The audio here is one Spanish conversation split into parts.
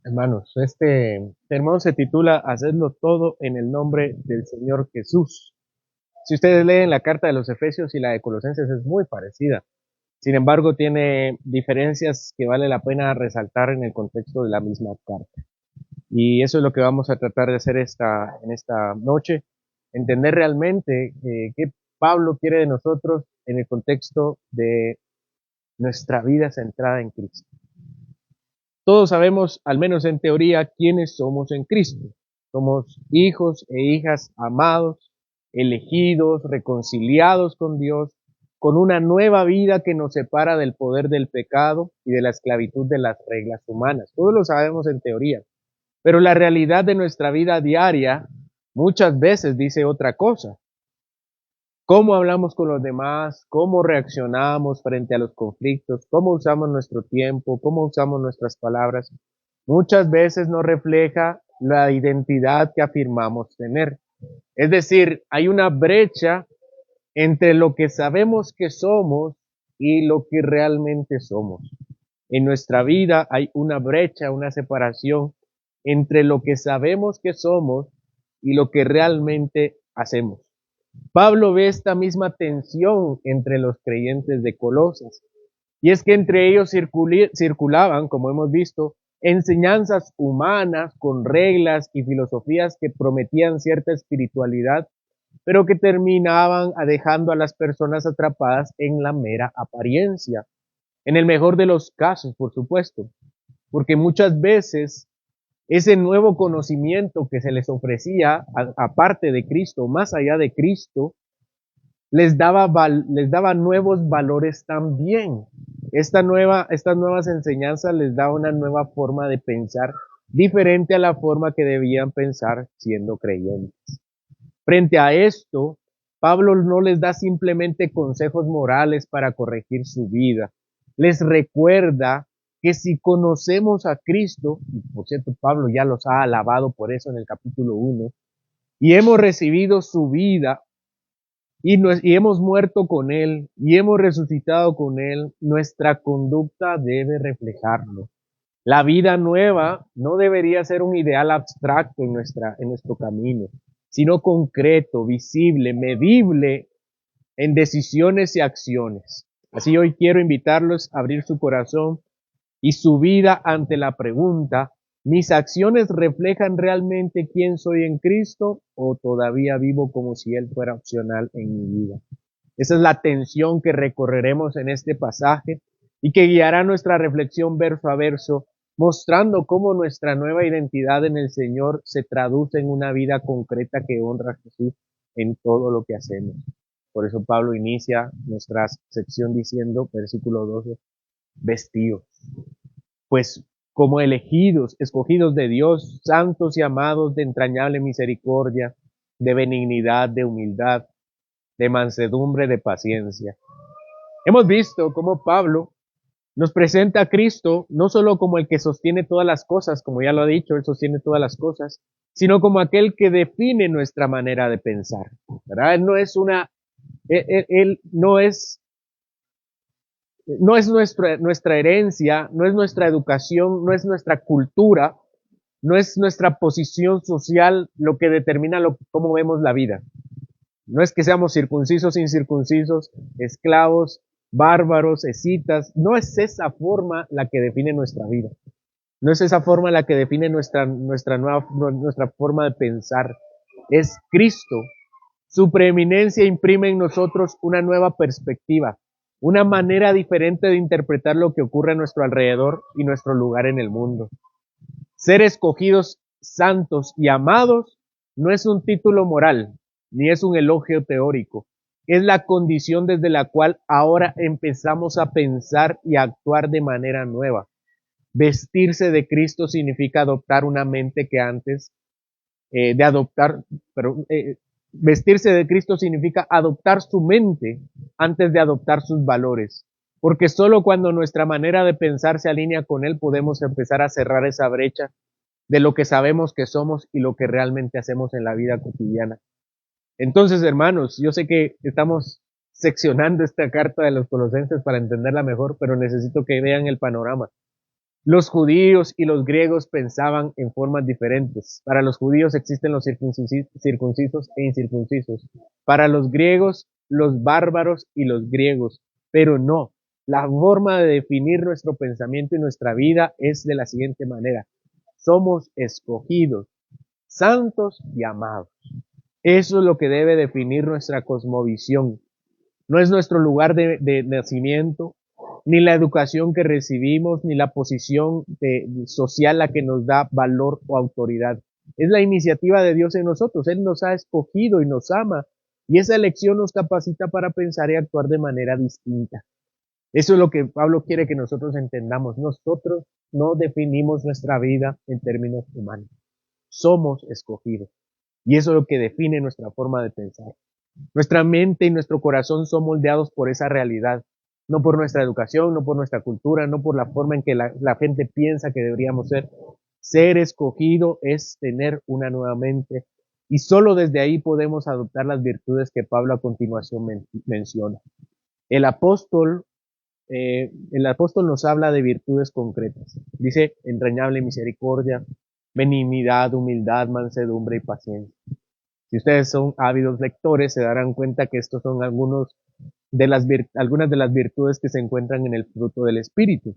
Hermanos, este sermón se titula Hacedlo todo en el nombre del Señor Jesús. Si ustedes leen la carta de los Efesios y la de Colosenses es muy parecida. Sin embargo, tiene diferencias que vale la pena resaltar en el contexto de la misma carta. Y eso es lo que vamos a tratar de hacer en esta noche, entender realmente qué Pablo quiere de nosotros en el contexto de nuestra vida centrada en Cristo. Todos sabemos, al menos en teoría, quiénes somos en Cristo. Somos hijos e hijas amados, elegidos, reconciliados con Dios, con una nueva vida que nos separa del poder del pecado y de la esclavitud de las reglas humanas. Todos lo sabemos en teoría, pero la realidad de nuestra vida diaria muchas veces dice otra cosa. Cómo hablamos con los demás, cómo reaccionamos frente a los conflictos, cómo usamos nuestro tiempo, cómo usamos nuestras palabras, muchas veces no refleja la identidad que afirmamos tener. Es decir, hay una brecha entre lo que sabemos que somos y lo que realmente somos. En nuestra vida hay una brecha, una separación entre lo que sabemos que somos y lo que realmente hacemos. Pablo ve esta misma tensión entre los creyentes de Colosas. Y es que entre ellos circulaban, como hemos visto, enseñanzas humanas con reglas y filosofías que prometían cierta espiritualidad, pero que terminaban dejando a las personas atrapadas en la mera apariencia. En el mejor de los casos, por supuesto, porque muchas veces ese nuevo conocimiento que se les ofrecía, aparte de Cristo, más allá de Cristo, les daba nuevos valores también. Estas nuevas enseñanzas les da una nueva forma de pensar diferente a la forma que debían pensar siendo creyentes. Frente a esto, Pablo no les da simplemente consejos morales para corregir su vida. Les recuerda que si conocemos a Cristo, y por cierto, Pablo ya los ha alabado por eso en el capítulo 1, y hemos recibido su vida, y hemos muerto con Él y hemos resucitado con Él, nuestra conducta debe reflejarlo. La vida nueva no debería ser un ideal abstracto en nuestro camino, sino concreto, visible, medible en decisiones y acciones. Así hoy quiero invitarlos a abrir su corazón y su vida ante la pregunta, ¿mis acciones reflejan realmente quién soy en Cristo o todavía vivo como si Él fuera opcional en mi vida? Esa es la tensión que recorreremos en este pasaje y que guiará nuestra reflexión verso a verso, mostrando cómo nuestra nueva identidad en el Señor se traduce en una vida concreta que honra a Jesús en todo lo que hacemos. Por eso Pablo inicia nuestra sección diciendo, versículo 12, vestidos pues como elegidos, escogidos de Dios, santos y amados de entrañable misericordia, de benignidad, de humildad, de mansedumbre, de paciencia. Hemos visto cómo Pablo nos presenta a Cristo no solo como el que sostiene todas las cosas, como ya lo ha dicho, Él sostiene todas las cosas, sino como aquel que define nuestra manera de pensar. ¿Verdad? Él no es nuestra herencia, no es nuestra educación, no es nuestra cultura, no es nuestra posición social lo que determina cómo vemos la vida. No es que seamos circuncisos, incircuncisos, esclavos, bárbaros, escitas. No es esa forma la que define nuestra vida. No es esa forma la que define nuestra forma de pensar. Es Cristo. Su preeminencia imprime en nosotros una nueva perspectiva, una manera diferente de interpretar lo que ocurre a nuestro alrededor y nuestro lugar en el mundo. Ser escogidos santos y amados no es un título moral, ni es un elogio teórico. Es la condición desde la cual ahora empezamos a pensar y a actuar de manera nueva. Vestirse de Cristo significa adoptar una mente que antes de adoptar, pero vestirse de Cristo significa adoptar su mente antes de adoptar sus valores. Porque solo cuando nuestra manera de pensar se alinea con Él podemos empezar a cerrar esa brecha de lo que sabemos que somos y lo que realmente hacemos en la vida cotidiana. Entonces, hermanos, yo sé que estamos seccionando esta carta de los Colosenses para entenderla mejor, pero necesito que vean el panorama. Los judíos y los griegos pensaban en formas diferentes. Para los judíos existen los circuncisos e incircuncisos. Para los griegos, los bárbaros y los griegos. Pero no, la forma de definir nuestro pensamiento y nuestra vida es de la siguiente manera. Somos escogidos, santos y amados. Eso es lo que debe definir nuestra cosmovisión. No es nuestro lugar de nacimiento, ni la educación que recibimos, ni la posición social la que nos da valor o autoridad. Es la iniciativa de Dios en nosotros. Él nos ha escogido y nos ama. Y esa elección nos capacita para pensar y actuar de manera distinta. Eso es lo que Pablo quiere que nosotros entendamos. Nosotros no definimos nuestra vida en términos humanos. Somos escogidos. Y eso es lo que define nuestra forma de pensar. Nuestra mente y nuestro corazón son moldeados por esa realidad, no por nuestra educación, no por nuestra cultura, no por la forma en que la gente piensa que deberíamos ser. Ser escogido es tener una nueva mente y solo desde ahí podemos adoptar las virtudes que Pablo a continuación menciona. El apóstol, el apóstol nos habla de virtudes concretas. Dice entrañable misericordia, benignidad, humildad, mansedumbre y paciencia. Si ustedes son ávidos lectores, se darán cuenta que estos son algunas de las virtudes que se encuentran en el fruto del Espíritu.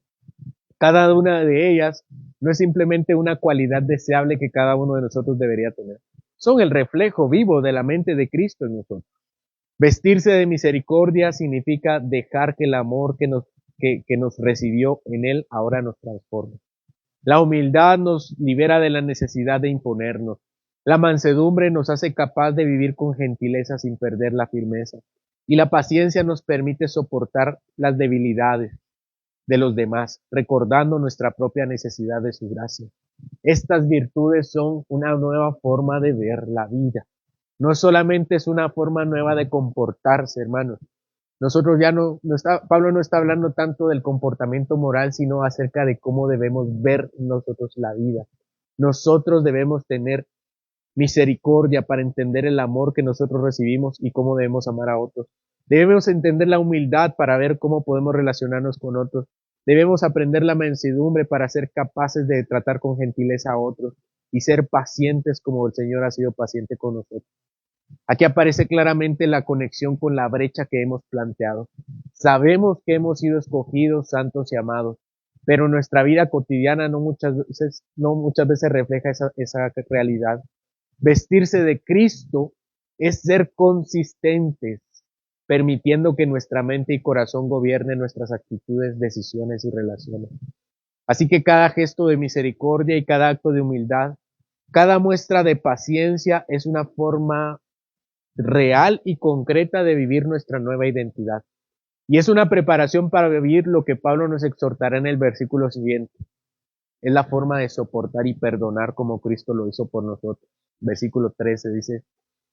Cada una de ellas no es simplemente una cualidad deseable que cada uno de nosotros debería tener. Son el reflejo vivo de la mente de Cristo en nosotros. Vestirse de misericordia significa dejar que el amor que nos recibió en Él ahora nos transforme. La humildad nos libera de la necesidad de imponernos. La mansedumbre nos hace capaz de vivir con gentileza sin perder la firmeza. Y la paciencia nos permite soportar las debilidades de los demás, recordando nuestra propia necesidad de su gracia. Estas virtudes son una nueva forma de ver la vida. No solamente es una forma nueva de comportarse, hermanos. Nosotros ya Pablo no está hablando tanto del comportamiento moral, sino acerca de cómo debemos ver nosotros la vida. Nosotros debemos tener misericordia para entender el amor que nosotros recibimos y cómo debemos amar a otros. Debemos entender la humildad para ver cómo podemos relacionarnos con otros. Debemos aprender la mansedumbre para ser capaces de tratar con gentileza a otros y ser pacientes como el Señor ha sido paciente con nosotros. Aquí aparece claramente la conexión con la brecha que hemos planteado. Sabemos que hemos sido escogidos, santos y amados, pero nuestra vida cotidiana no muchas veces refleja esa realidad. Vestirse de Cristo es ser consistentes, permitiendo que nuestra mente y corazón gobiernen nuestras actitudes, decisiones y relaciones. Así que cada gesto de misericordia y cada acto de humildad, cada muestra de paciencia es una forma real y concreta de vivir nuestra nueva identidad. Y es una preparación para vivir lo que Pablo nos exhortará en el versículo siguiente. Es la forma de soportar y perdonar como Cristo lo hizo por nosotros. Versículo 13 dice,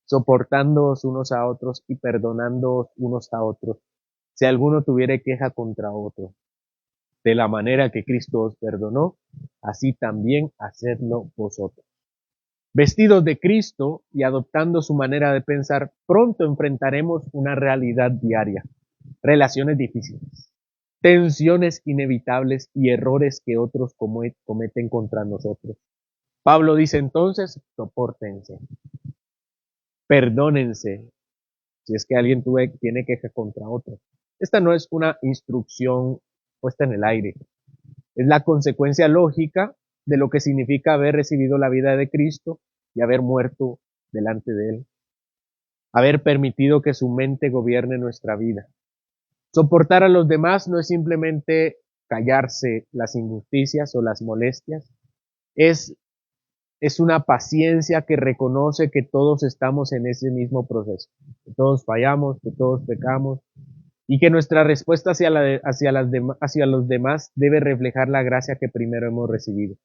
soportándoos unos a otros y perdonándoos unos a otros, si alguno tuviere queja contra otro. De la manera que Cristo os perdonó, así también hacedlo vosotros. Vestidos de Cristo y adoptando su manera de pensar, pronto enfrentaremos una realidad diaria, relaciones difíciles, tensiones inevitables y errores que otros cometen contra nosotros. Pablo dice entonces, sopórtense, perdónense, si es que alguien tiene queja contra otro. Esta no es una instrucción puesta en el aire, es la consecuencia lógica de lo que significa haber recibido la vida de Cristo y haber muerto delante de Él, haber permitido que su mente gobierne nuestra vida. Soportar a los demás no es simplemente callarse las injusticias o las molestias, es una paciencia que reconoce que todos estamos en ese mismo proceso, que todos fallamos, que todos pecamos, y que nuestra respuesta hacia los demás debe reflejar la gracia que primero hemos recibido.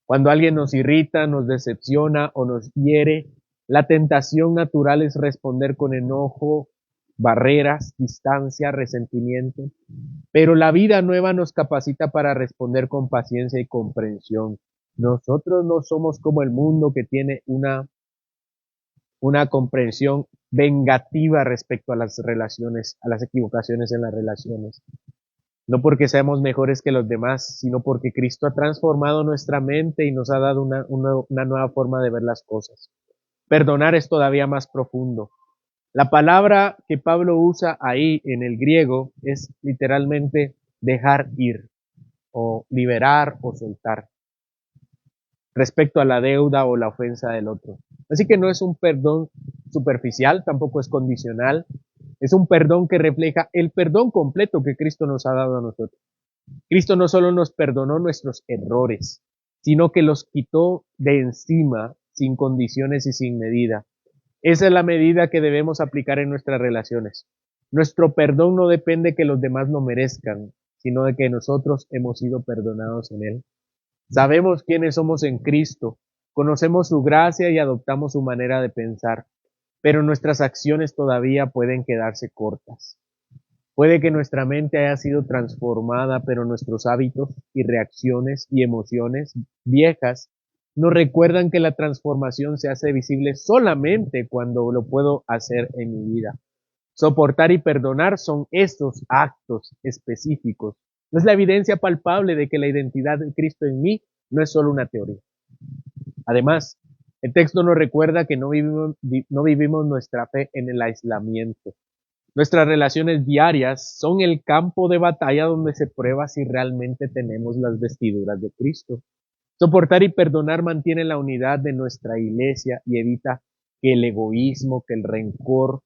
Cuando alguien nos irrita, nos decepciona o nos hiere, la tentación natural es responder con enojo, barreras, distancia, resentimiento. Pero la vida nueva nos capacita para responder con paciencia y comprensión. Nosotros no somos como el mundo que tiene una comprensión vengativa respecto a las relaciones, a las equivocaciones en las relaciones. no porque seamos mejores que los demás, sino porque Cristo ha transformado nuestra mente y nos ha dado una nueva forma de ver las cosas. Perdonar es todavía más profundo. La palabra que Pablo usa ahí en el griego es literalmente dejar ir, o liberar o soltar, respecto a la deuda o la ofensa del otro. Así que no es un perdón superficial, tampoco es condicional, es un perdón que refleja el perdón completo que Cristo nos ha dado a nosotros. Cristo no solo nos perdonó nuestros errores, sino que los quitó de encima sin condiciones y sin medida. Esa es la medida que debemos aplicar en nuestras relaciones. Nuestro perdón no depende que los demás lo merezcan, sino de que nosotros hemos sido perdonados en Él. Sabemos quiénes somos en Cristo, conocemos su gracia y adoptamos su manera de pensar, pero nuestras acciones todavía pueden quedarse cortas. Puede que nuestra mente haya sido transformada, pero nuestros hábitos y reacciones y emociones viejas nos recuerdan que la transformación se hace visible solamente cuando lo puedo hacer en mi vida. Soportar y perdonar son estos actos específicos. No es la evidencia palpable de que la identidad de Cristo en mí no es solo una teoría. Además, el texto nos recuerda que no vivimos nuestra fe en el aislamiento. Nuestras relaciones diarias son el campo de batalla donde se prueba si realmente tenemos las vestiduras de Cristo. Soportar y perdonar mantiene la unidad de nuestra iglesia y evita que el egoísmo, que el rencor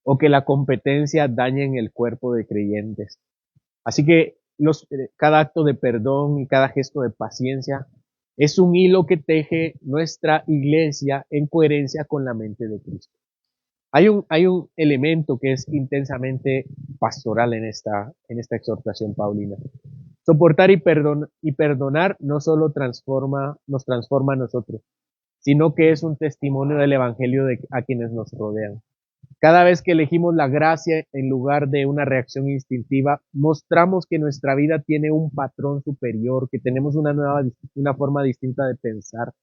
o que la competencia dañen el cuerpo de creyentes. Así que cada acto de perdón y cada gesto de paciencia es un hilo que teje nuestra iglesia en coherencia con la mente de Cristo. Hay un elemento que es intensamente pastoral en esta exhortación paulina. Soportar y perdonar no solo nos transforma a nosotros, sino que es un testimonio del Evangelio a quienes nos rodean. Cada vez que elegimos la gracia en lugar de una reacción instintiva, mostramos que nuestra vida tiene un patrón superior, que tenemos una forma distinta de pensar.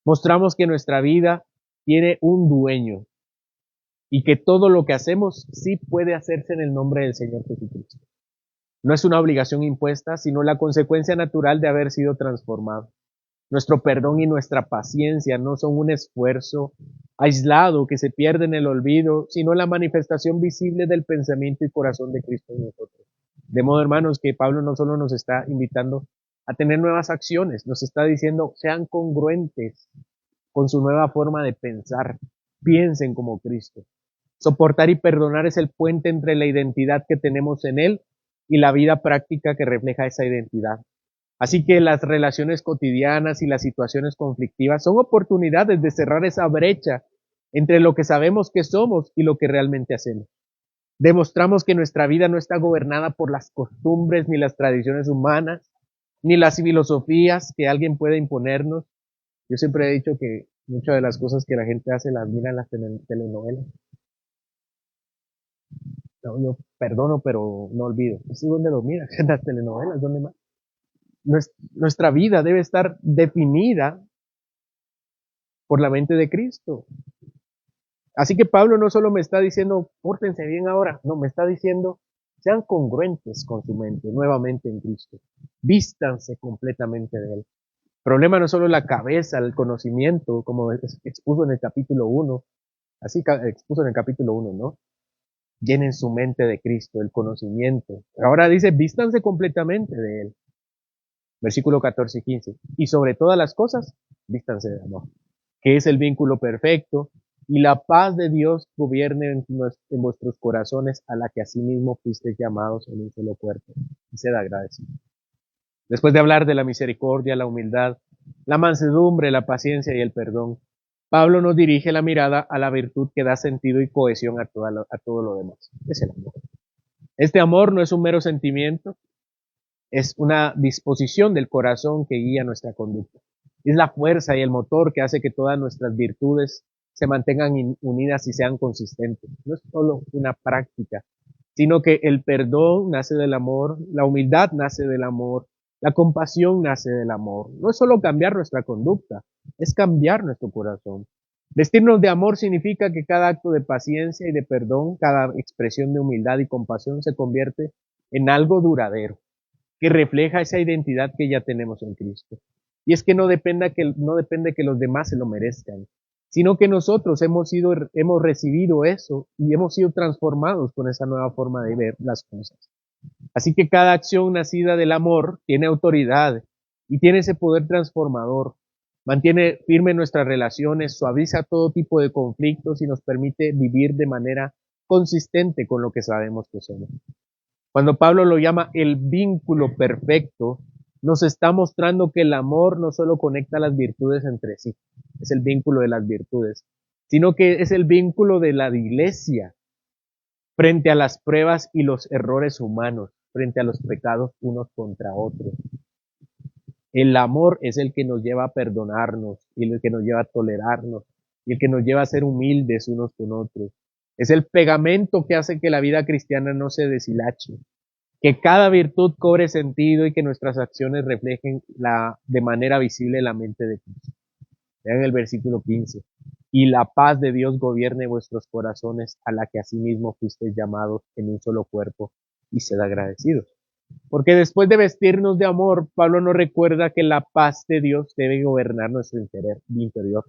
Mostramos que nuestra vida tiene un dueño y que todo lo que hacemos sí puede hacerse en el nombre del Señor Jesucristo. No es una obligación impuesta, sino la consecuencia natural de haber sido transformado. Nuestro perdón y nuestra paciencia no son un esfuerzo aislado que se pierde en el olvido, sino la manifestación visible del pensamiento y corazón de Cristo en nosotros. De modo, hermanos, que Pablo no solo nos está invitando a tener nuevas acciones, nos está diciendo, sean congruentes con su nueva forma de pensar, piensen como Cristo. Soportar y perdonar es el puente entre la identidad que tenemos en Él y la vida práctica que refleja esa identidad. Así que las relaciones cotidianas y las situaciones conflictivas son oportunidades de cerrar esa brecha entre lo que sabemos que somos y lo que realmente hacemos. Demostramos que nuestra vida no está gobernada por las costumbres ni las tradiciones humanas, ni las filosofías que alguien puede imponernos. Yo siempre he dicho que muchas de las cosas que la gente hace las mira en las telenovelas. No, yo perdono, pero no olvido. ¿Eso dónde lo miras? En las telenovelas, ¿dónde más? Nuestra vida debe estar definida por la mente de Cristo. Así que Pablo no solo me está diciendo, pórtense bien ahora, no, me está diciendo, sean congruentes con su mente, nuevamente en Cristo. Vístanse completamente de Él. El problema no es solo la cabeza, el conocimiento, como expuso en el capítulo 1, así expuso en el capítulo 1, ¿no? Llenen su mente de Cristo, el conocimiento. Ahora dice, vístanse completamente de Él. Versículo 14 y 15. Y sobre todas las cosas, vístanse de amor, que es el vínculo perfecto, y la paz de Dios gobierne en vuestros corazones, a la que asimismo fuisteis llamados en un solo cuerpo. Y sed agradecidos. Después de hablar de la misericordia, la humildad, la mansedumbre, la paciencia y el perdón, Pablo nos dirige la mirada a la virtud que da sentido y cohesión a todo lo demás. Es el amor. Este amor no es un mero sentimiento, es una disposición del corazón que guía nuestra conducta. Es la fuerza y el motor que hace que todas nuestras virtudes se mantengan unidas y sean consistentes. No es solo una práctica, sino que el perdón nace del amor, la humildad nace del amor, la compasión nace del amor. No es solo cambiar nuestra conducta, es cambiar nuestro corazón. Vestirnos de amor significa que cada acto de paciencia y de perdón, cada expresión de humildad y compasión se convierte en algo duradero, que refleja esa identidad que ya tenemos en Cristo. Y es que no depende que los demás se lo merezcan, sino que nosotros hemos recibido eso y hemos sido transformados con esa nueva forma de ver las cosas. Así que cada acción nacida del amor tiene autoridad y tiene ese poder transformador. Mantiene firme nuestras relaciones, suaviza todo tipo de conflictos y nos permite vivir de manera consistente con lo que sabemos que somos. Cuando Pablo lo llama el vínculo perfecto, nos está mostrando que el amor no solo conecta las virtudes entre sí, es el vínculo de las virtudes, sino que es el vínculo de la iglesia frente a las pruebas y los errores humanos, frente a los pecados unos contra otros. El amor es el que nos lleva a perdonarnos y el que nos lleva a tolerarnos y el que nos lleva a ser humildes unos con otros. Es el pegamento que hace que la vida cristiana no se deshilache, que cada virtud cobre sentido y que nuestras acciones reflejen de manera visible la mente de Cristo. Vean el versículo 15. Y la paz de Dios gobierne vuestros corazones, a la que asimismo fuisteis llamados en un solo cuerpo, y sed agradecidos. Porque después de vestirnos de amor, Pablo nos recuerda que la paz de Dios debe gobernar nuestro interior.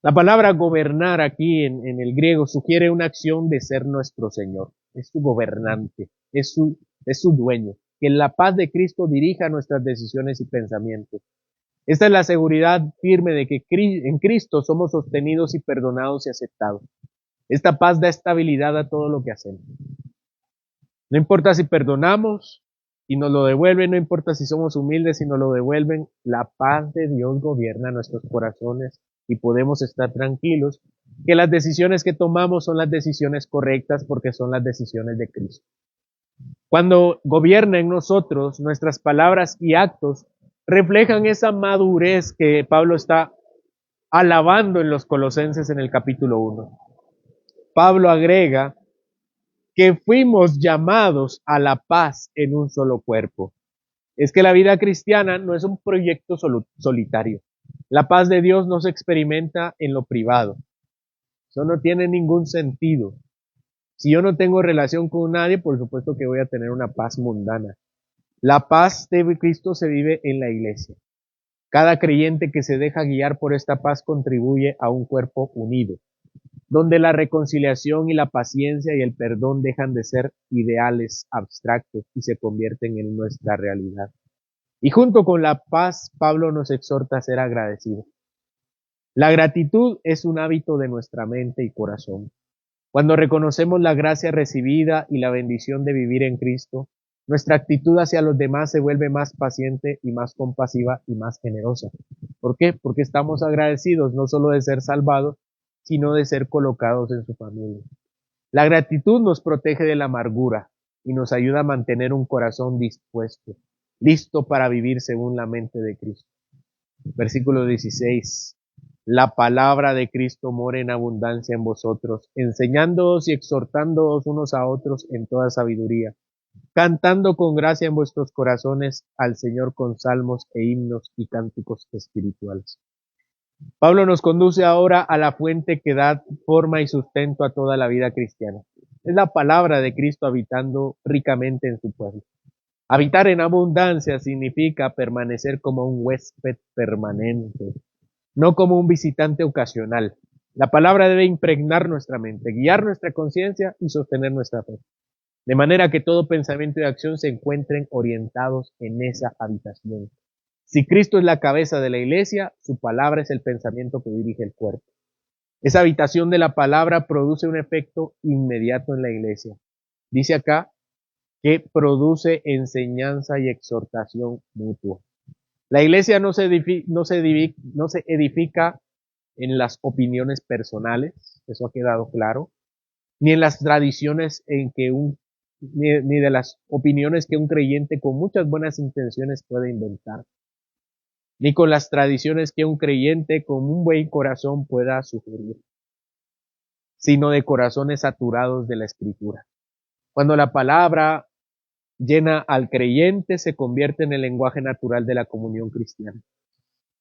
La palabra gobernar aquí en el griego sugiere una acción de ser nuestro Señor. Es su gobernante, es su dueño. Que la paz de Cristo dirija nuestras decisiones y pensamientos. Esta es la seguridad firme de que en Cristo somos sostenidos y perdonados y aceptados. Esta paz da estabilidad a todo lo que hacemos. No importa si perdonamos y nos lo devuelven, no importa si somos humildes y nos lo devuelven, la paz de Dios gobierna nuestros corazones y podemos estar tranquilos que las decisiones que tomamos son las decisiones correctas porque son las decisiones de Cristo. Cuando gobierna en nosotros, nuestras palabras y actos reflejan esa madurez que Pablo está alabando en los Colosenses en el capítulo 1. Pablo agrega que fuimos llamados a la paz en un solo cuerpo. Es que la vida cristiana no es un proyecto solitario. La paz de Dios no se experimenta en lo privado. Eso no tiene ningún sentido. Si yo no tengo relación con nadie, por supuesto que voy a tener una paz mundana. La paz de Cristo se vive en la iglesia. Cada creyente que se deja guiar por esta paz contribuye a un cuerpo unido, donde la reconciliación y la paciencia y el perdón dejan de ser ideales abstractos y se convierten en nuestra realidad. Y junto con la paz, Pablo nos exhorta a ser agradecidos. La gratitud es un hábito de nuestra mente y corazón. Cuando reconocemos la gracia recibida y la bendición de vivir en Cristo, nuestra actitud hacia los demás se vuelve más paciente y más compasiva y más generosa. ¿Por qué? Porque estamos agradecidos no solo de ser salvados, sino de ser colocados en su familia. La gratitud nos protege de la amargura y nos ayuda a mantener un corazón dispuesto, listo para vivir según la mente de Cristo. Versículo 16. La palabra de Cristo mora en abundancia en vosotros, enseñándoos y exhortándoos unos a otros en toda sabiduría, cantando con gracia en vuestros corazones al Señor con salmos e himnos y cánticos espirituales. Pablo nos conduce ahora a la fuente que da forma y sustento a toda la vida cristiana. Es la palabra de Cristo habitando ricamente en su pueblo. Habitar en abundancia significa permanecer como un huésped permanente, no como un visitante ocasional. La palabra debe impregnar nuestra mente, guiar nuestra conciencia y sostener nuestra fe, de manera que todo pensamiento y acción se encuentren orientados en esa habitación. Si Cristo es la cabeza de la iglesia, su palabra es el pensamiento que dirige el cuerpo. Esa habitación de la palabra produce un efecto inmediato en la iglesia. Dice acá que produce enseñanza y exhortación mutua. La iglesia no se edifica en las opiniones personales, eso ha quedado claro, ni en las tradiciones ni de las opiniones que un creyente con muchas buenas intenciones puede inventar, ni con las tradiciones que un creyente con un buen corazón pueda sugerir, sino de corazones saturados de la Escritura. Cuando la palabra llena al creyente, se convierte en el lenguaje natural de la comunión cristiana,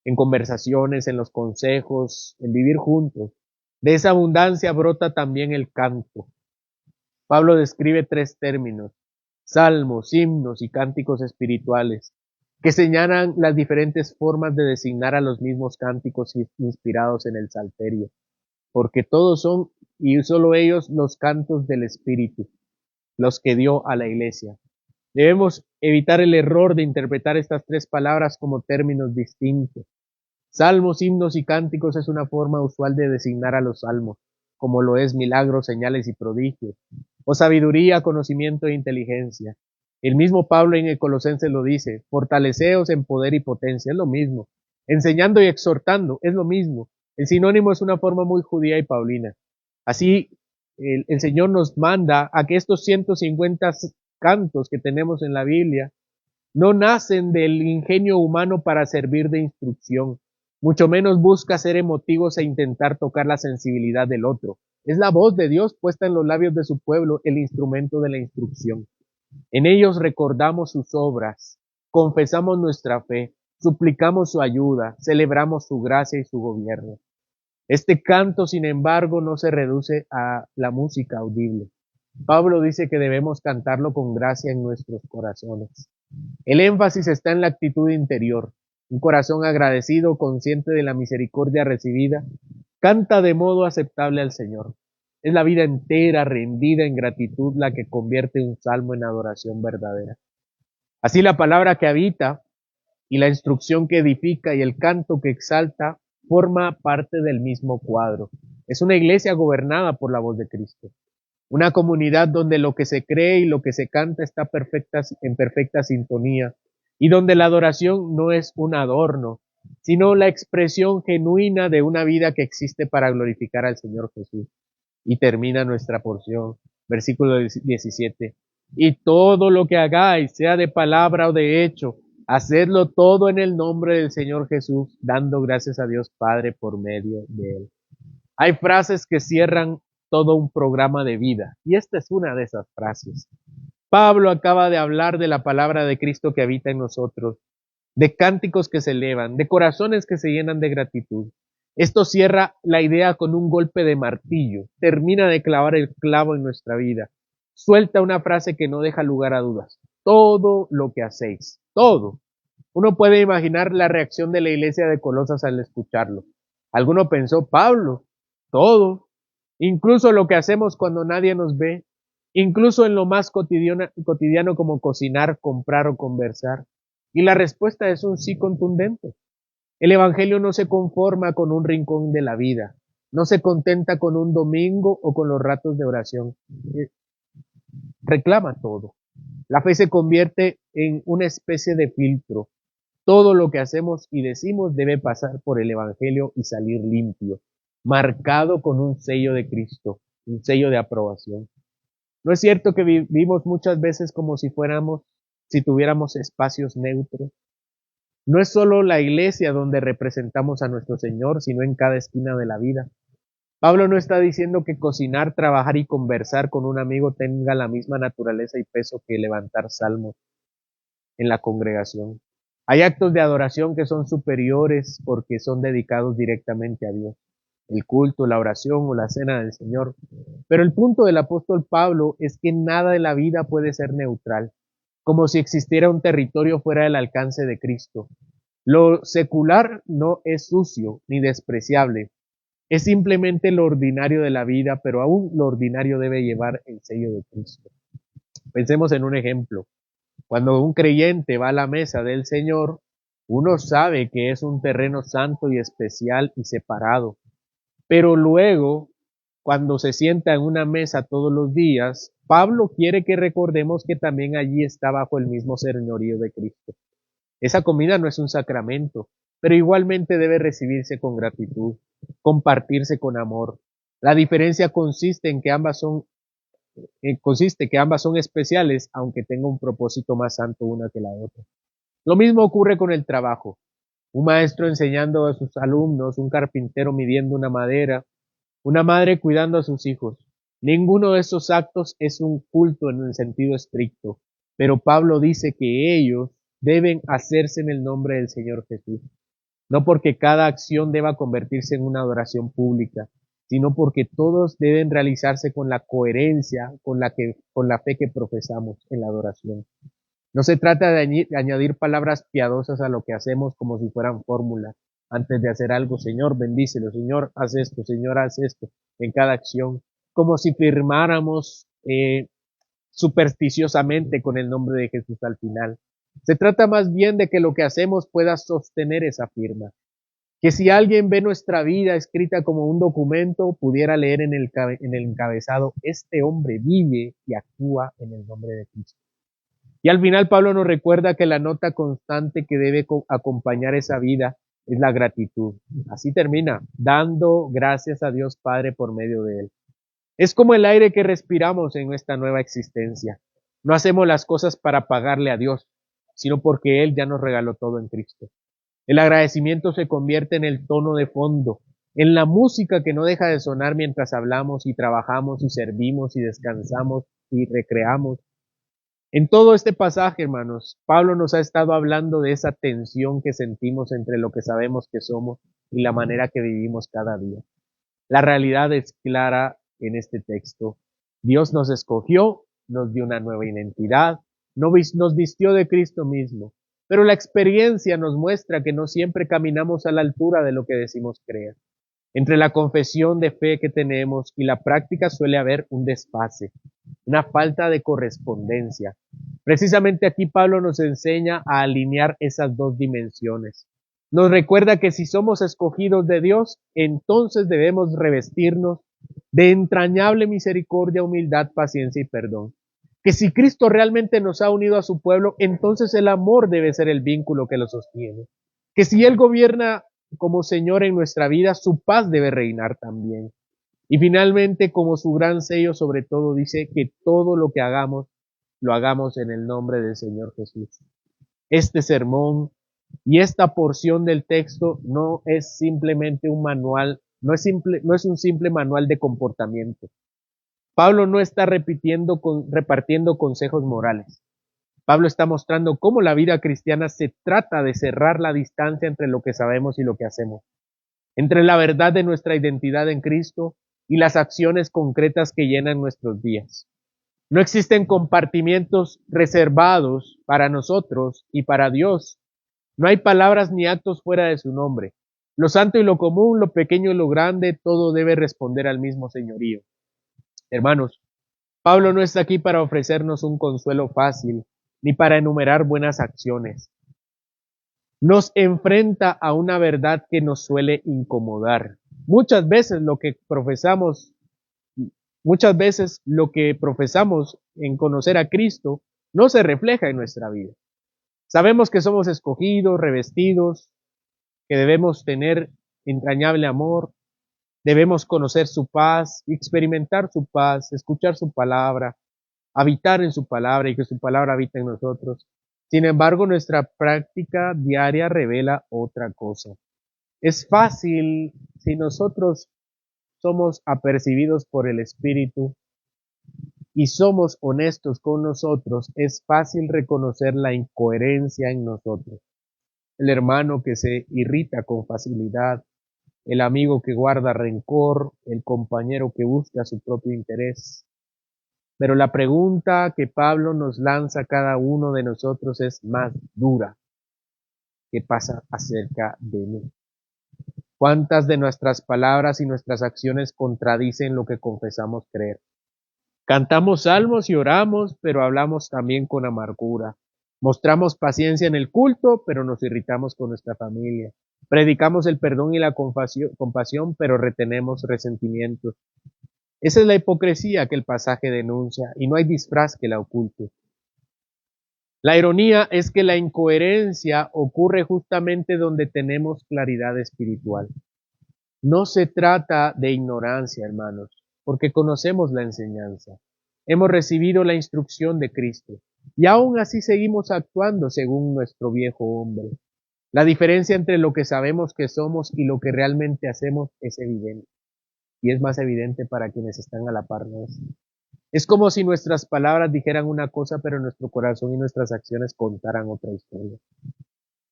en conversaciones, en los consejos, en vivir juntos. De esa abundancia brota también el canto. Pablo describe 3 términos: salmos, himnos y cánticos espirituales, que señalan las diferentes formas de designar a los mismos cánticos inspirados en el Salterio, porque todos son, y solo ellos, los cantos del Espíritu, los que dio a la Iglesia. Debemos evitar el error de interpretar estas tres palabras como términos distintos. Salmos, himnos y cánticos es una forma usual de designar a los salmos, como lo es milagros, señales y prodigios, o sabiduría, conocimiento e inteligencia. El mismo Pablo en el Colosenses lo dice, fortaleceos en poder y potencia, es lo mismo. Enseñando y exhortando, es lo mismo. El sinónimo es una forma muy judía y paulina. Así, el Señor nos manda a que estos 150 cantos que tenemos en la Biblia no nacen del ingenio humano para servir de instrucción, mucho menos busca ser emotivos e intentar tocar la sensibilidad del otro. Es la voz de Dios puesta en los labios de su pueblo, el instrumento de la instrucción. En ellos recordamos sus obras, confesamos nuestra fe, suplicamos su ayuda, celebramos su gracia y su gobierno. Este canto, sin embargo, no se reduce a la música audible. Pablo dice que debemos cantarlo con gracia en nuestros corazones. El énfasis está en la actitud interior. Un corazón agradecido, consciente de la misericordia recibida, canta de modo aceptable al Señor. Es la vida entera rendida en gratitud la que convierte un salmo en adoración verdadera. Así la palabra que habita y la instrucción que edifica y el canto que exalta forma parte del mismo cuadro. Es una iglesia gobernada por la voz de Cristo. Una comunidad donde lo que se cree y lo que se canta está en perfecta sintonía y donde la adoración no es un adorno, sino la expresión genuina de una vida que existe para glorificar al Señor Jesús. Y termina nuestra porción, versículo 17. Y todo lo que hagáis, sea de palabra o de hecho, hacedlo todo en el nombre del Señor Jesús, dando gracias a Dios Padre por medio de Él. Hay frases que cierran todo un programa de vida, y esta es una de esas frases. Pablo acaba de hablar de la palabra de Cristo que habita en nosotros, de cánticos que se elevan, de corazones que se llenan de gratitud. Esto cierra la idea con un golpe de martillo, termina de clavar el clavo en nuestra vida, suelta una frase que no deja lugar a dudas. Todo lo que hacéis, todo. Uno puede imaginar la reacción de la iglesia de Colosas al escucharlo. Alguno pensó, Pablo, todo, incluso lo que hacemos cuando nadie nos ve, incluso en lo más cotidiano como cocinar, comprar o conversar. Y la respuesta es un sí contundente. El Evangelio no se conforma con un rincón de la vida, no se contenta con un domingo o con los ratos de oración. Reclama todo. La fe se convierte en una especie de filtro. Todo lo que hacemos y decimos debe pasar por el Evangelio y salir limpio, marcado con un sello de Cristo, un sello de aprobación. ¿No es cierto que vivimos muchas veces como si tuviéramos espacios neutros? No es solo la iglesia donde representamos a nuestro Señor, sino en cada esquina de la vida. Pablo no está diciendo que cocinar, trabajar y conversar con un amigo tenga la misma naturaleza y peso que levantar salmos en la congregación. Hay actos de adoración que son superiores porque son dedicados directamente a Dios. El culto, la oración o la cena del Señor. Pero el punto del apóstol Pablo es que nada de la vida puede ser neutral, como si existiera un territorio fuera del alcance de Cristo. Lo secular no es sucio ni despreciable, es simplemente lo ordinario de la vida, pero aún lo ordinario debe llevar el sello de Cristo. Pensemos en un ejemplo. Cuando un creyente va a la mesa del Señor, uno sabe que es un terreno santo y especial y separado. Pero luego, cuando se sienta en una mesa todos los días, Pablo quiere que recordemos que también allí está bajo el mismo señorío de Cristo. Esa comida no es un sacramento, pero igualmente debe recibirse con gratitud, compartirse con amor. La diferencia consiste que ambas son especiales, aunque tenga un propósito más santo una que la otra. Lo mismo ocurre con el trabajo. Un maestro enseñando a sus alumnos, un carpintero midiendo una madera, una madre cuidando a sus hijos. Ninguno de esos actos es un culto en el sentido estricto, pero Pablo dice que ellos deben hacerse en el nombre del Señor Jesús. No porque cada acción deba convertirse en una adoración pública, sino porque todos deben realizarse con la coherencia con la fe que profesamos en la adoración. No se trata de añadir palabras piadosas a lo que hacemos como si fueran fórmulas. Antes de hacer algo, Señor, bendícelo, Señor, haz esto, Señor, haz esto, en cada acción, como si firmáramos supersticiosamente con el nombre de Jesús al final. Se trata más bien de que lo que hacemos pueda sostener esa firma. Que si alguien ve nuestra vida escrita como un documento, pudiera leer en el encabezado, este hombre vive y actúa en el nombre de Cristo. Y al final Pablo nos recuerda que la nota constante que debe acompañar esa vida es la gratitud. Así termina, dando gracias a Dios Padre por medio de él. Es como el aire que respiramos en nuestra nueva existencia. No hacemos las cosas para pagarle a Dios, sino porque Él ya nos regaló todo en Cristo. El agradecimiento se convierte en el tono de fondo, en la música que no deja de sonar mientras hablamos y trabajamos y servimos y descansamos y recreamos. En todo este pasaje, hermanos, Pablo nos ha estado hablando de esa tensión que sentimos entre lo que sabemos que somos y la manera que vivimos cada día. La realidad es clara en este texto. Dios nos escogió, nos dio una nueva identidad, nos vistió de Cristo mismo, pero la experiencia nos muestra que no siempre caminamos a la altura de lo que decimos creer. Entre la confesión de fe que tenemos y la práctica suele haber un desfase, una falta de correspondencia. Precisamente aquí Pablo nos enseña a alinear esas dos dimensiones. Nos recuerda que si somos escogidos de Dios, entonces debemos revestirnos de entrañable misericordia, humildad, paciencia y perdón. Que si Cristo realmente nos ha unido a su pueblo, entonces el amor debe ser el vínculo que lo sostiene. Que si Él gobierna como Señor en nuestra vida, su paz debe reinar también. Y finalmente, como su gran sello sobre todo, dice que todo lo que hagamos, lo hagamos en el nombre del Señor Jesús. Este sermón y esta porción del texto no es simplemente un manual, no es un simple manual de comportamiento. Pablo no está repartiendo consejos morales. Pablo está mostrando cómo la vida cristiana se trata de cerrar la distancia entre lo que sabemos y lo que hacemos, entre la verdad de nuestra identidad en Cristo y las acciones concretas que llenan nuestros días. No existen compartimientos reservados para nosotros y para Dios. No hay palabras ni actos fuera de su nombre. Lo santo y lo común, lo pequeño y lo grande, todo debe responder al mismo señorío. Hermanos, Pablo no está aquí para ofrecernos un consuelo fácil, ni para enumerar buenas acciones. Nos enfrenta a una verdad que nos suele incomodar. Muchas veces lo que profesamos en conocer a Cristo no se refleja en nuestra vida. Sabemos que somos escogidos, revestidos, que debemos tener entrañable amor, debemos conocer su paz, experimentar su paz, escuchar su palabra, habitar en su palabra y que su palabra habita en nosotros. Sin embargo, nuestra práctica diaria revela otra cosa. Es fácil, si nosotros somos apercibidos por el Espíritu y somos honestos con nosotros, es fácil reconocer la incoherencia en nosotros. El hermano que se irrita con facilidad, el amigo que guarda rencor, el compañero que busca su propio interés. Pero la pregunta que Pablo nos lanza a cada uno de nosotros es más dura. ¿Qué pasa acerca de mí? ¿Cuántas de nuestras palabras y nuestras acciones contradicen lo que confesamos creer? Cantamos salmos y oramos, pero hablamos también con amargura. Mostramos paciencia en el culto, pero nos irritamos con nuestra familia. Predicamos el perdón y la compasión, pero retenemos resentimientos. Esa es la hipocresía que el pasaje denuncia, y no hay disfraz que la oculte. La ironía es que la incoherencia ocurre justamente donde tenemos claridad espiritual. No se trata de ignorancia, hermanos, porque conocemos la enseñanza. Hemos recibido la instrucción de Cristo, y aún así seguimos actuando según nuestro viejo hombre. La diferencia entre lo que sabemos que somos y lo que realmente hacemos es evidente, y es más evidente para quienes están a la par nuestra. Es como si nuestras palabras dijeran una cosa, pero nuestro corazón y nuestras acciones contaran otra historia.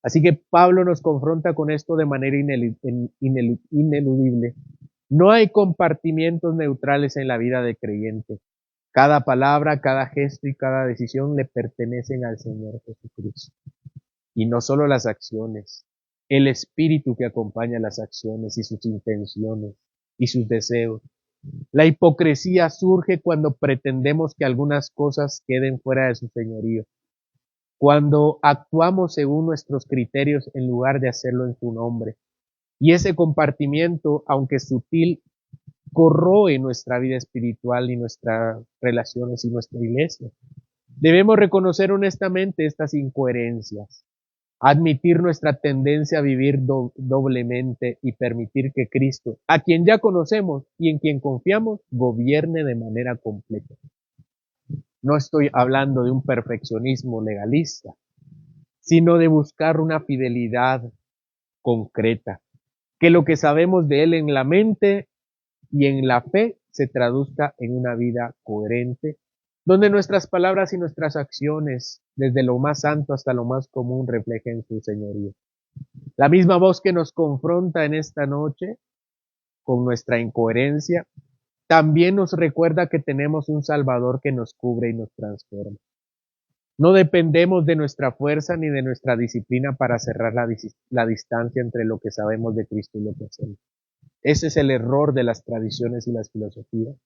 Así que Pablo nos confronta con esto de manera ineludible. No hay compartimientos neutrales en la vida de creyente. Cada palabra, cada gesto y cada decisión le pertenecen al Señor Jesucristo. Y no solo las acciones, el espíritu que acompaña las acciones y sus intenciones y sus deseos. La hipocresía surge cuando pretendemos que algunas cosas queden fuera de su señorío, cuando actuamos según nuestros criterios en lugar de hacerlo en su nombre. Y ese compartimiento, aunque sutil, corroe nuestra vida espiritual y nuestras relaciones y nuestra iglesia. Debemos reconocer honestamente estas incoherencias, admitir nuestra tendencia a vivir doblemente y permitir que Cristo, a quien ya conocemos y en quien confiamos, gobierne de manera completa. No estoy hablando de un perfeccionismo legalista, sino de buscar una fidelidad concreta, que lo que sabemos de Él en la mente y en la fe se traduzca en una vida coherente, donde nuestras palabras y nuestras acciones, desde lo más santo hasta lo más común, reflejen su señorío. La misma voz que nos confronta en esta noche con nuestra incoherencia, también nos recuerda que tenemos un Salvador que nos cubre y nos transforma. No dependemos de nuestra fuerza ni de nuestra disciplina para cerrar la distancia entre lo que sabemos de Cristo y lo que hacemos. Ese es el error de las tradiciones y las filosofías,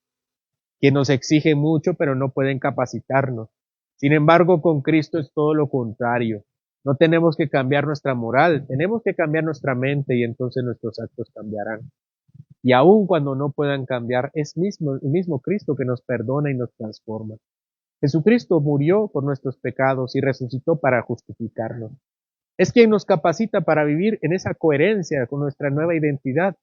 que nos exigen mucho pero no pueden capacitarnos. Sin embargo, con Cristo es todo lo contrario. No tenemos que cambiar nuestra moral, tenemos que cambiar nuestra mente y entonces nuestros actos cambiarán. Y aun cuando no puedan cambiar, es el mismo Cristo que nos perdona y nos transforma. Jesucristo murió por nuestros pecados y resucitó para justificarnos. Es quien nos capacita para vivir en esa coherencia con nuestra nueva identidad.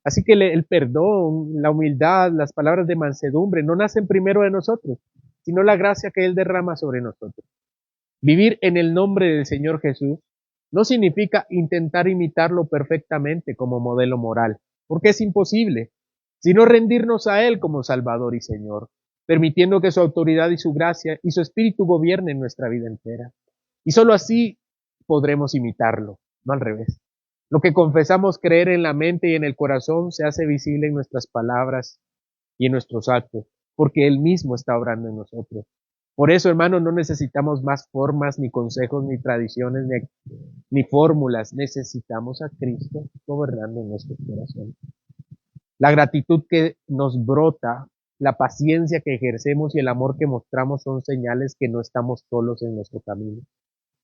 Así que el perdón, la humildad, las palabras de mansedumbre no nacen primero de nosotros, sino la gracia que Él derrama sobre nosotros. Vivir en el nombre del Señor Jesús no significa intentar imitarlo perfectamente como modelo moral, porque es imposible, sino rendirnos a Él como Salvador y Señor, permitiendo que su autoridad y su gracia y su espíritu gobiernen nuestra vida entera. Y sólo así podremos imitarlo, no al revés. Lo que confesamos creer en la mente y en el corazón se hace visible en nuestras palabras y en nuestros actos, porque Él mismo está obrando en nosotros. Por eso, hermanos, no necesitamos más formas, ni consejos, ni tradiciones, ni fórmulas. Necesitamos a Cristo gobernando en nuestros corazones. La gratitud que nos brota, la paciencia que ejercemos y el amor que mostramos son señales que no estamos solos en nuestro camino.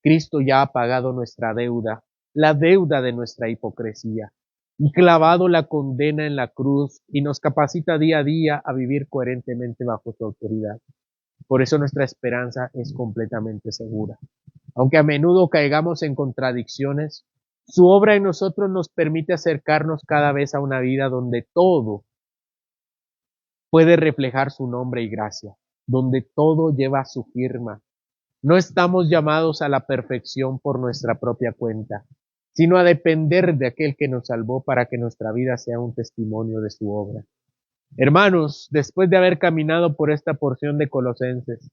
Cristo ya ha pagado nuestra deuda, la deuda de nuestra hipocresía, y clavado la condena en la cruz y nos capacita día a día a vivir coherentemente bajo su autoridad. Por eso nuestra esperanza es completamente segura. Aunque a menudo caigamos en contradicciones, su obra en nosotros nos permite acercarnos cada vez a una vida donde todo puede reflejar su nombre y gracia, donde todo lleva su firma. No estamos llamados a la perfección por nuestra propia cuenta, sino a depender de aquel que nos salvó para que nuestra vida sea un testimonio de su obra. Hermanos, después de haber caminado por esta porción de Colosenses,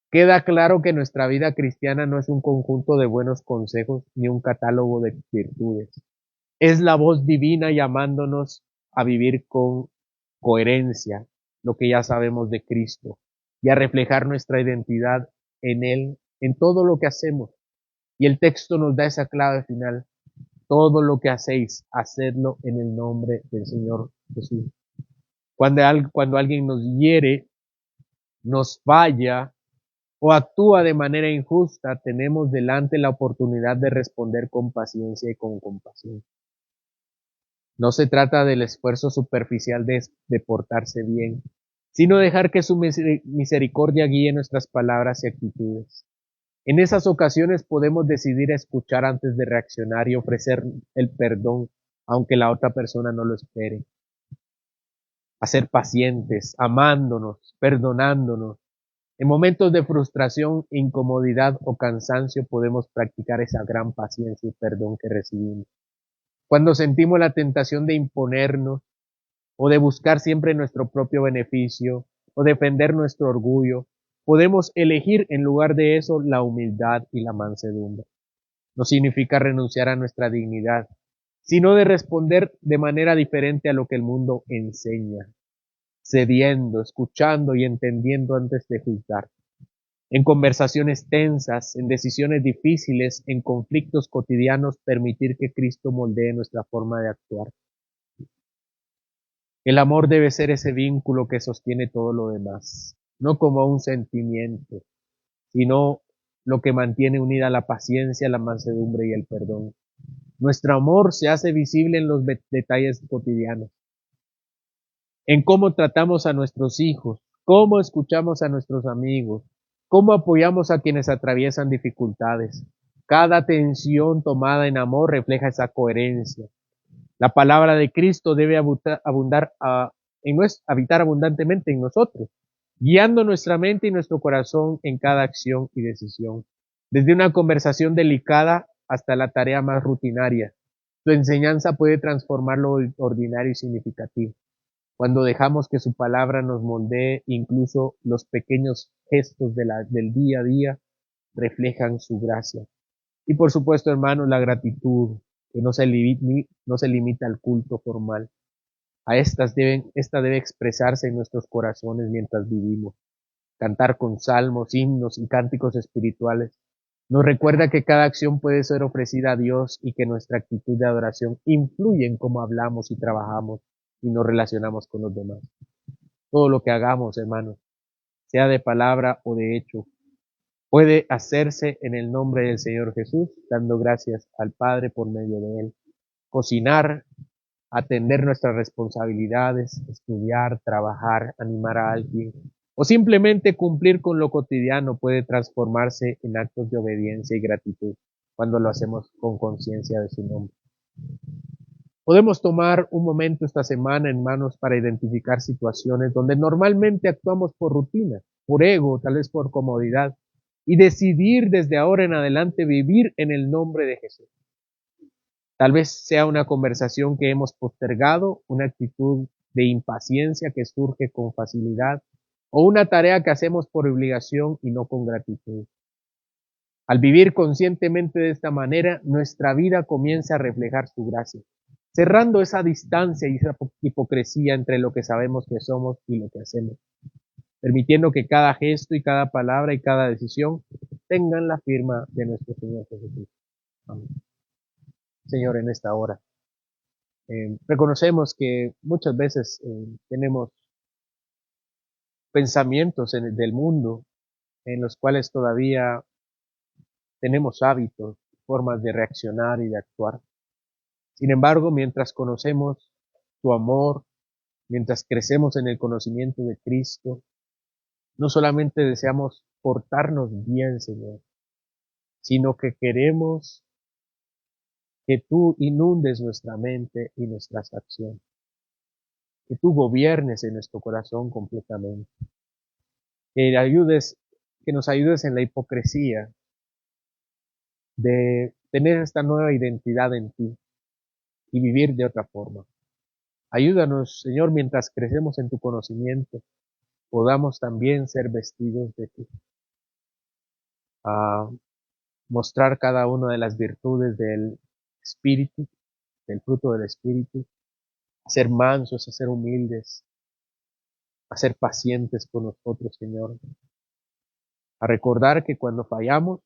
queda claro que nuestra vida cristiana no es un conjunto de buenos consejos ni un catálogo de virtudes. Es la voz divina llamándonos a vivir con coherencia lo que ya sabemos de Cristo y a reflejar nuestra identidad en Él, en todo lo que hacemos. Y el texto nos da esa clave final. Todo lo que hacéis, hacedlo en el nombre del Señor Jesús. Cuando alguien nos hiere, nos falla o actúa de manera injusta, tenemos delante la oportunidad de responder con paciencia y con compasión. No se trata del esfuerzo superficial de portarse bien, sino dejar que su misericordia guíe nuestras palabras y actitudes. En esas ocasiones podemos decidir escuchar antes de reaccionar y ofrecer el perdón, aunque la otra persona no lo espere. A ser pacientes, amándonos, perdonándonos. En momentos de frustración, incomodidad o cansancio podemos practicar esa gran paciencia y perdón que recibimos. Cuando sentimos la tentación de imponernos o de buscar siempre nuestro propio beneficio o defender nuestro orgullo, podemos elegir en lugar de eso la humildad y la mansedumbre. No significa renunciar a nuestra dignidad, sino de responder de manera diferente a lo que el mundo enseña, cediendo, escuchando y entendiendo antes de juzgar. En conversaciones tensas, en decisiones difíciles, en conflictos cotidianos, permitir que Cristo moldee nuestra forma de actuar. El amor debe ser ese vínculo que sostiene todo lo demás, no como un sentimiento, sino lo que mantiene unida la paciencia, la mansedumbre y el perdón. Nuestro amor se hace visible en los detalles cotidianos, en cómo tratamos a nuestros hijos, cómo escuchamos a nuestros amigos, cómo apoyamos a quienes atraviesan dificultades. Cada atención tomada en amor refleja esa coherencia. La palabra de Cristo debe habitar abundantemente en nosotros, guiando nuestra mente y nuestro corazón en cada acción y decisión. Desde una conversación delicada hasta la tarea más rutinaria, su enseñanza puede transformar lo ordinario y significativo. Cuando dejamos que su palabra nos moldee, incluso los pequeños gestos del día a día reflejan su gracia. Y por supuesto, hermanos, la gratitud, que no se limita al culto formal. Esta debe expresarse en nuestros corazones mientras vivimos. Cantar con salmos, himnos y cánticos espirituales nos recuerda que cada acción puede ser ofrecida a Dios y que nuestra actitud de adoración influye en cómo hablamos y trabajamos y nos relacionamos con los demás. Todo lo que hagamos, hermanos, sea de palabra o de hecho, puede hacerse en el nombre del Señor Jesús, dando gracias al Padre por medio de Él. Cocinar, atender nuestras responsabilidades, estudiar, trabajar, animar a alguien o simplemente cumplir con lo cotidiano puede transformarse en actos de obediencia y gratitud cuando lo hacemos con conciencia de su nombre. Podemos tomar un momento esta semana en manos para identificar situaciones donde normalmente actuamos por rutina, por ego, tal vez por comodidad, y decidir desde ahora en adelante vivir en el nombre de Jesús. Tal vez sea una conversación que hemos postergado, una actitud de impaciencia que surge con facilidad, o una tarea que hacemos por obligación y no con gratitud. Al vivir conscientemente de esta manera, nuestra vida comienza a reflejar su gracia, cerrando esa distancia y esa hipocresía entre lo que sabemos que somos y lo que hacemos, permitiendo que cada gesto y cada palabra y cada decisión tengan la firma de nuestro Señor Jesucristo. Amén. Señor, en esta hora, reconocemos que muchas veces tenemos pensamientos del mundo en los cuales todavía tenemos hábitos, formas de reaccionar y de actuar. Sin embargo, mientras conocemos tu amor, mientras crecemos en el conocimiento de Cristo, no solamente deseamos portarnos bien, Señor, sino que queremos que tú inundes nuestra mente y nuestras acciones, que tú gobiernes en nuestro corazón completamente, que nos ayudes en la hipocresía de tener esta nueva identidad en ti y vivir de otra forma. Ayúdanos, Señor, mientras crecemos en tu conocimiento, podamos también ser vestidos de ti, a mostrar cada una de las virtudes del Espíritu, del fruto del Espíritu, a ser mansos, a ser humildes, a ser pacientes con nosotros, Señor, a recordar que cuando fallamos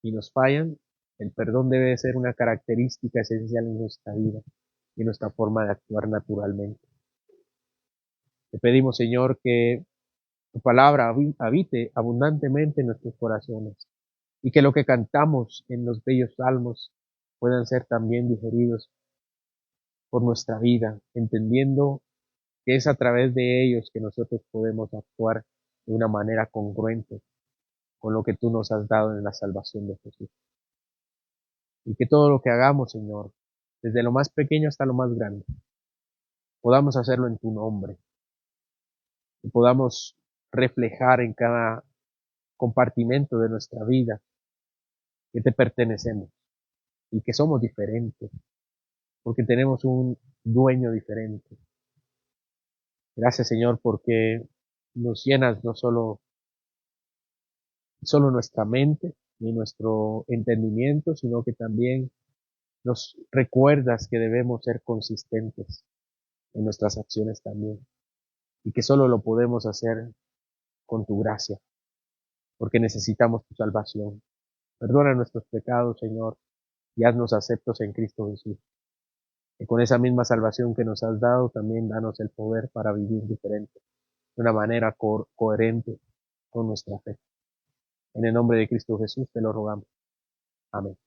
y nos fallan, el perdón debe ser una característica esencial en nuestra vida y nuestra forma de actuar naturalmente. Te pedimos, Señor, que tu palabra habite abundantemente en nuestros corazones y que lo que cantamos en los bellos salmos puedan ser también digeridos por nuestra vida, entendiendo que es a través de ellos que nosotros podemos actuar de una manera congruente con lo que tú nos has dado en la salvación de Jesús. Y que todo lo que hagamos, Señor, desde lo más pequeño hasta lo más grande, podamos hacerlo en tu nombre, y podamos reflejar en cada compartimento de nuestra vida que te pertenecemos y que somos diferentes, porque tenemos un dueño diferente. Gracias, Señor, porque nos llenas no solo nuestra mente ni nuestro entendimiento, sino que también Nos recuerdas que debemos ser consistentes en nuestras acciones también y que solo lo podemos hacer con tu gracia, porque necesitamos tu salvación. Perdona nuestros pecados, Señor, y haznos aceptos en Cristo Jesús. Y con esa misma salvación que nos has dado, también danos el poder para vivir diferente, de una manera coherente con nuestra fe. En el nombre de Cristo Jesús te lo rogamos. Amén.